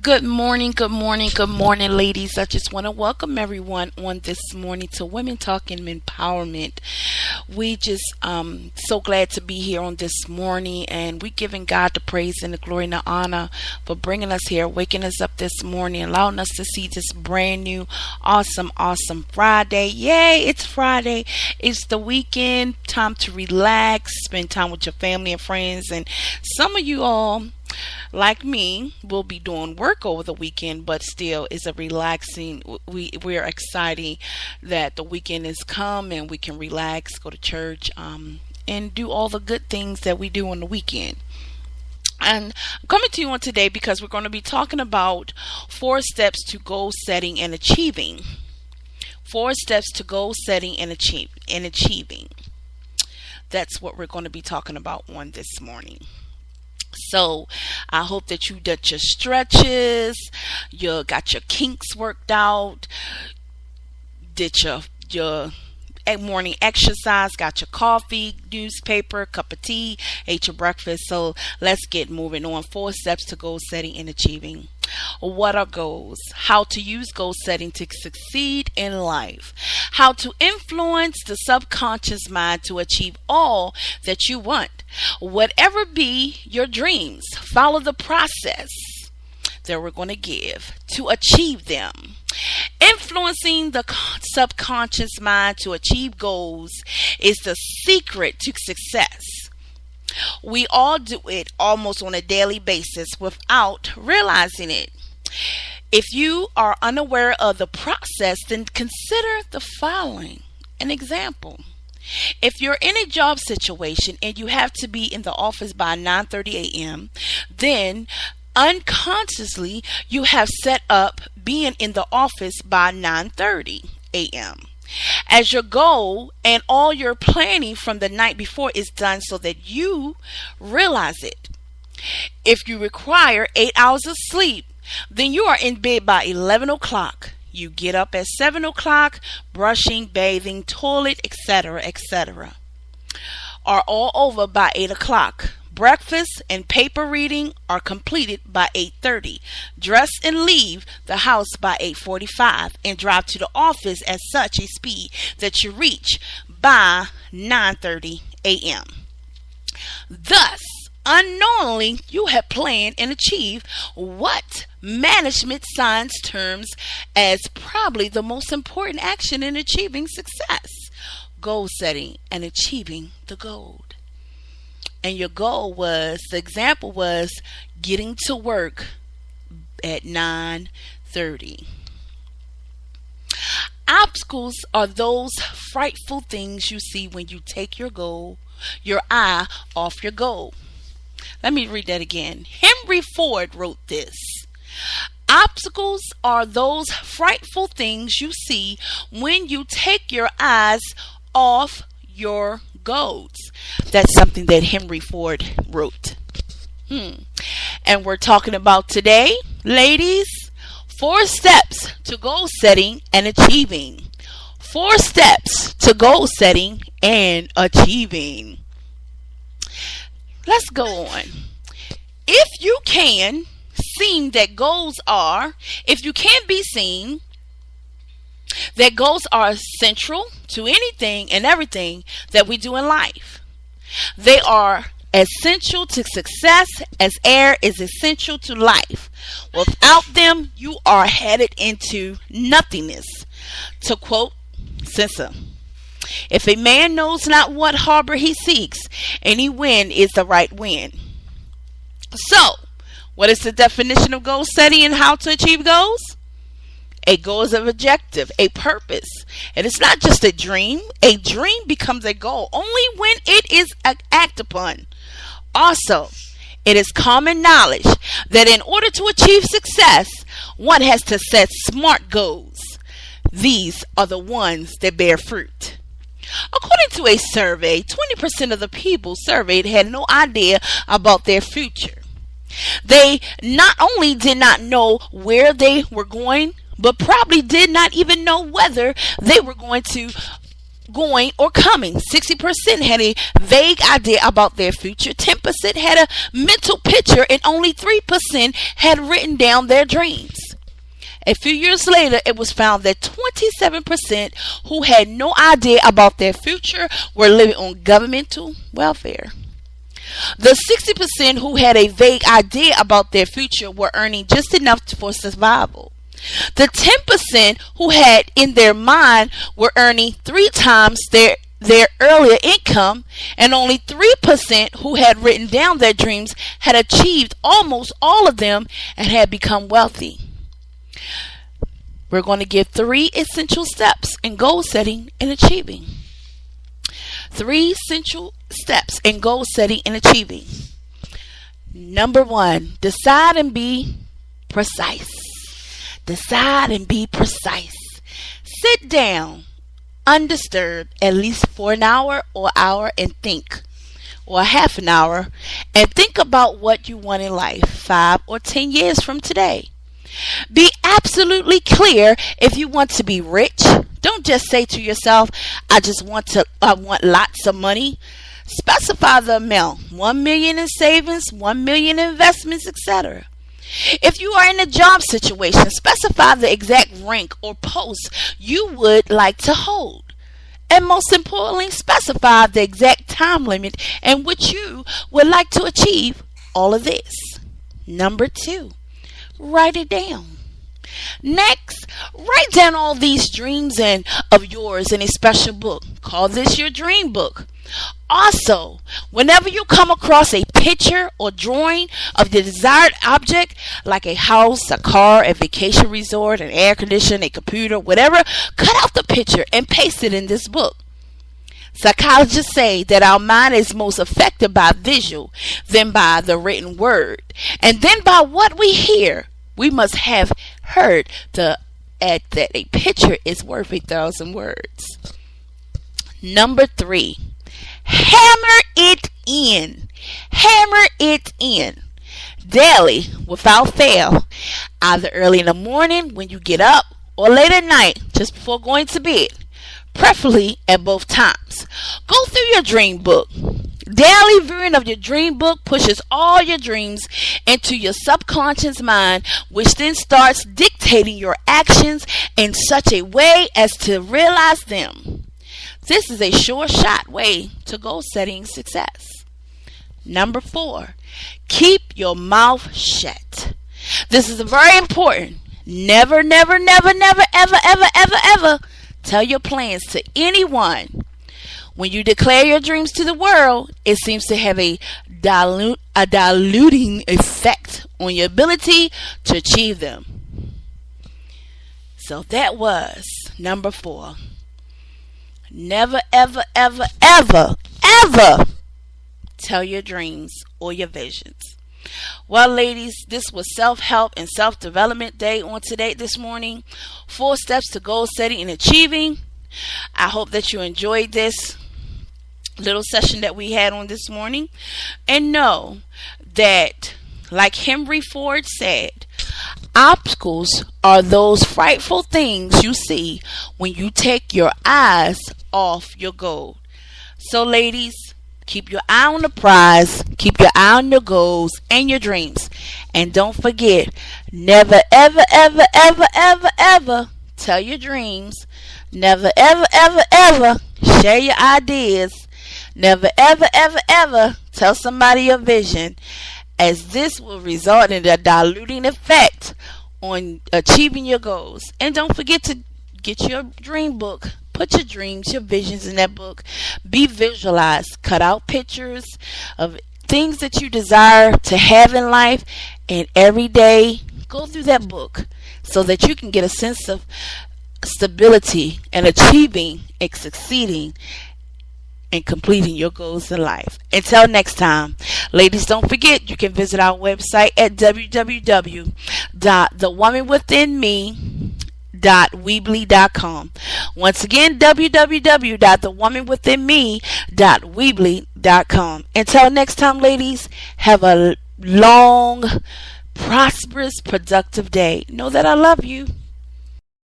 Good morning, good morning, good morning, ladies. I just want to welcome everyone on this morning to Women Talking Empowerment. We just so glad to be here on this morning, and we giving God the praise and the glory and the honor for bringing us here, waking us up this morning, allowing us to see this brand new, awesome Friday. Yay, it's Friday. It's the weekend, time to relax, spend time with your family and friends, and some of you all like me will be doing work over the weekend, but still it's a relaxing, we're excited that the weekend has come and we can relax, go to church, and do all the good things that we do on the weekend. And I'm coming to you on today because we're going to be talking about 4 steps to goal setting and achieving. 4 steps to goal setting and achieving. That's what we're going to be talking about on this morning. So I hope that you did your stretches, you got your kinks worked out, did your morning exercise, got your coffee, newspaper, cup of tea, ate your breakfast. So let's get moving on. 4 steps to goal setting and achieving. What are goals? How to use goal setting to succeed in life. How to influence the subconscious mind to achieve all that you want. Whatever be your dreams, follow the process that we're going to give to achieve them. Influencing the subconscious mind to achieve goals is the secret to success. We all do it almost on a daily basis without realizing it. If you are unaware of the process, then consider the following. An example. If you're in a job situation and you have to be in the office by 9:30 a.m., then unconsciously you have set up being in the office by 9:30 a.m. as your goal, and all your planning from the night before is done so that you realize it. If you require 8 hours of sleep, then you are in bed by 11 o'clock. You get up at 7 o'clock, brushing, bathing, toilet, etc., are all over by 8 o'clock. Breakfast and paper reading are completed by 8:30. Dress and leave the house by 8:45 and drive to the office at such a speed that you reach by 9:30 a.m. Thus, unknowingly, you have planned and achieved what management science terms as probably the most important action in achieving success: goal setting and achieving the goal. And your goal was, the example was getting to work at 9:30. Obstacles are those frightful things you see when you take your eye off your goal. Let me read that again. Henry Ford wrote this. Obstacles are those frightful things you see when you take your eyes off your goals. That's something that Henry Ford wrote. And we're talking about today, ladies, 4 steps to goal setting and achieving. 4 steps to goal setting and achieving. Let's go on. If you can be seen that goals are central to anything and everything that we do in life. They are essential to success as air is essential to life. Without them, you are headed into nothingness. To quote Spencer, if a man knows not what harbor he seeks, any wind is the right wind. So, what is the definition of goal setting and how to achieve goals? A goal is an objective, a purpose. And it's not just a dream. A dream becomes a goal only when it is acted upon. Also, it is common knowledge that in order to achieve success, one has to set SMART goals. These are the ones that bear fruit. According to a survey, 20% of the people surveyed had no idea about their future. They not only did not know where they were going, but probably did not even know whether they were going to going or coming. 60% had a vague idea about their future. 10% had a mental picture, and only 3% had written down their dreams. A few years later, it was found that 27% who had no idea about their future were living on governmental welfare. The 60% who had a vague idea about their future were earning just enough for survival. The 10% who had in their mind were earning 3 times their earlier income, and only 3% who had written down their dreams had achieved almost all of them and had become wealthy. We're going to give 3 essential steps in goal setting and achieving. 3 essential steps in goal setting and achieving. Number 1, decide and be precise. Decide and be precise. Sit down, undisturbed, at least for an hour or hour and think, or half an hour, and think about what you want in life 5 or 10 years from today. Be absolutely clear if you want to be rich. Don't just say to yourself, I want lots of money. Specify the amount, 1 million in savings, 1 million in investments, etc. If you are in a job situation, specify the exact rank or post you would like to hold. And most importantly, specify the exact time limit in which you would like to achieve all of this. Number 2, write it down. Next, write down all these dreams of yours in a special book. Call this your dream book. Also, whenever you come across a picture or drawing of the desired object, like a house, a car, a vacation resort, an air conditioner, a computer, whatever, cut out the picture and paste it in this book. Psychologists say that our mind is most affected by visual, then by the written word, and then by what we hear. We must have heard that a picture is worth 1,000 words. Number 3, hammer it in. Hammer it in daily without fail, either early in the morning when you get up or late at night just before going to bed, preferably at both times. Go through your dream book. Daily viewing of your dream book pushes all your dreams into your subconscious mind, which then starts dictating your actions in such a way as to realize them. This is a sure shot way to goal setting success. Number 4, keep your mouth shut. This is very important. Never, never, never, never, ever, ever, ever, ever tell your plans to anyone. When you declare your dreams to the world, it seems to have a diluting effect on your ability to achieve them. So that was number 4. Never, ever, ever, ever, ever tell your dreams or your visions. Well, ladies, this was Self-Help and Self-Development Day on this morning. 4 steps to goal setting and achieving. I hope that you enjoyed this little session that we had on this morning. And know that, like Henry Ford said, obstacles are those frightful things you see when you take your eyes off your goal. So, ladies, keep your eye on the prize, keep your eye on your goals and your dreams. And don't forget, never, ever, ever, ever, ever, ever tell your dreams. Never, ever, ever, ever share your ideas. Never, ever, ever, ever tell somebody your vision, as this will result in a diluting effect on achieving your goals. And don't forget to get your dream book. Put your dreams, your visions in that book. Be visualized. Cut out pictures of things that you desire to have in life, and every day go through that book so that you can get a sense of stability and achieving and succeeding and completing your goals in life. Until next time, ladies, don't forget you can visit our website at www.thewomanwithinme.weebly.com. Once again, www.thewomanwithinme.weebly.com. Until next time, ladies, have a long, prosperous, productive day. Know that I love you.